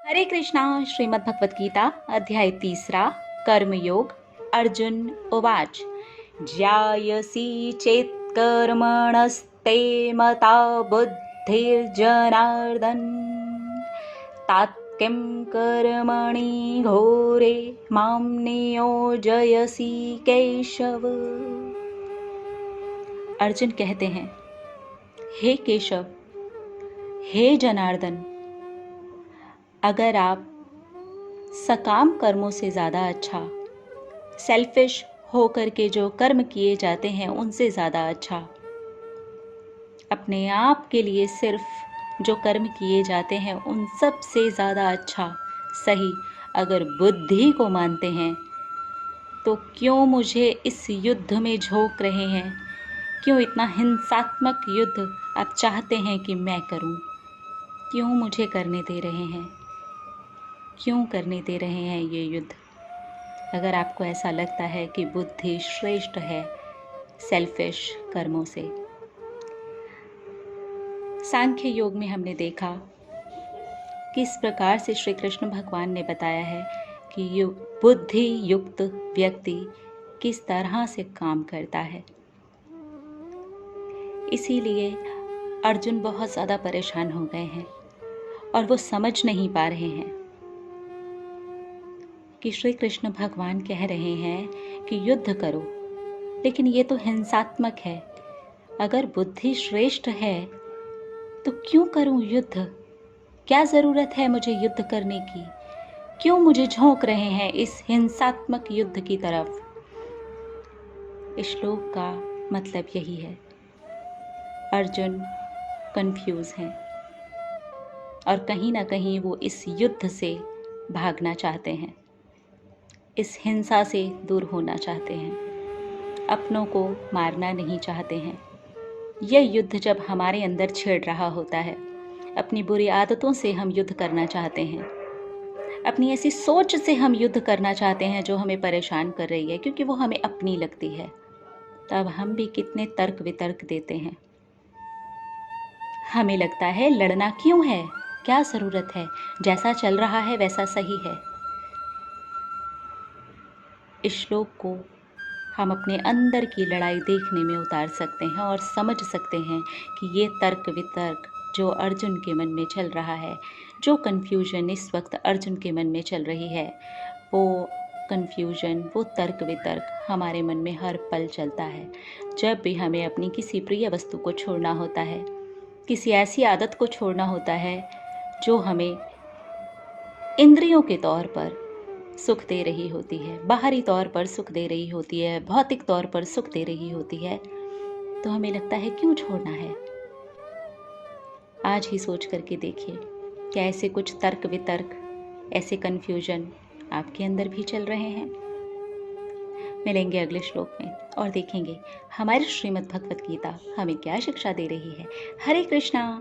हरे कृष्णा। श्रीमद् भगवत गीता अध्याय 3 कर्मयोग। अर्जुन उवाच ज्यायसी चेत् कर्मणस्ते मता बुद्धिर्जनार्दन तात किं कर्मणि घोरे मां नियोजयसि केशव। अर्जुन कहते हैं, हे केशव, हे जनार्दन, अगर आप सकाम कर्मों से ज़्यादा अच्छा, सेल्फिश होकर के जो कर्म किए जाते हैं उनसे ज़्यादा अच्छा, अपने आप के लिए सिर्फ जो कर्म किए जाते हैं उन सब से ज़्यादा अच्छा, सही अगर बुद्धि को मानते हैं तो क्यों मुझे इस युद्ध में झोंक रहे हैं? क्यों इतना हिंसात्मक युद्ध आप चाहते हैं कि मैं करूं? क्यों मुझे करने दे रहे हैं? क्यों करने दे रहे हैं ये युद्ध? अगर आपको ऐसा लगता है कि बुद्धि श्रेष्ठ है सेल्फिश कर्मों से। सांख्य योग में हमने देखा किस प्रकार से श्री कृष्ण भगवान ने बताया है कि बुद्धि युक्त व्यक्ति किस तरह से काम करता है। इसीलिए अर्जुन बहुत ज़्यादा परेशान हो गए हैं और वो समझ नहीं पा रहे हैं कि श्री कृष्ण भगवान कह रहे हैं कि युद्ध करो, लेकिन ये तो हिंसात्मक है। अगर बुद्धि श्रेष्ठ है तो क्यों करूं युद्ध? क्या ज़रूरत है मुझे युद्ध करने की? क्यों मुझे झोंक रहे हैं इस हिंसात्मक युद्ध की तरफ? इस श्लोक का मतलब यही है। अर्जुन कंफ्यूज हैं और कहीं ना कहीं वो इस युद्ध से भागना चाहते हैं, इस हिंसा से दूर होना चाहते हैं, अपनों को मारना नहीं चाहते हैं। यह युद्ध जब हमारे अंदर छिड़ रहा होता है, अपनी बुरी आदतों से हम युद्ध करना चाहते हैं, अपनी ऐसी सोच से हम युद्ध करना चाहते हैं जो हमें परेशान कर रही है, क्योंकि वो हमें अपनी लगती है, तब हम भी कितने तर्क वितर्क देते हैं। हमें लगता है लड़ना क्यों है, क्या ज़रूरत है, जैसा चल रहा है वैसा सही है। इस श्लोक को हम अपने अंदर की लड़ाई देखने में उतार सकते हैं और समझ सकते हैं कि ये तर्क वितर्क जो अर्जुन के मन में चल रहा है, जो कन्फ्यूजन इस वक्त अर्जुन के मन में चल रही है, वो कन्फ्यूजन, वो तर्क वितर्क हमारे मन में हर पल चलता है। जब भी हमें अपनी किसी प्रिय वस्तु को छोड़ना होता है, किसी ऐसी आदत को छोड़ना होता है जो हमें इंद्रियों के तौर पर सुख दे रही होती है, बाहरी तौर पर सुख दे रही होती है, भौतिक तौर पर सुख दे रही होती है, तो हमें लगता है क्यों छोड़ना है। आज ही सोच करके देखिए, क्या ऐसे कुछ तर्क वितर्क, ऐसे कन्फ्यूजन आपके अंदर भी चल रहे हैं? मिलेंगे अगले श्लोक में और देखेंगे हमारी श्रीमद् भगवत गीता हमें क्या शिक्षा दे रही है। हरे कृष्णा।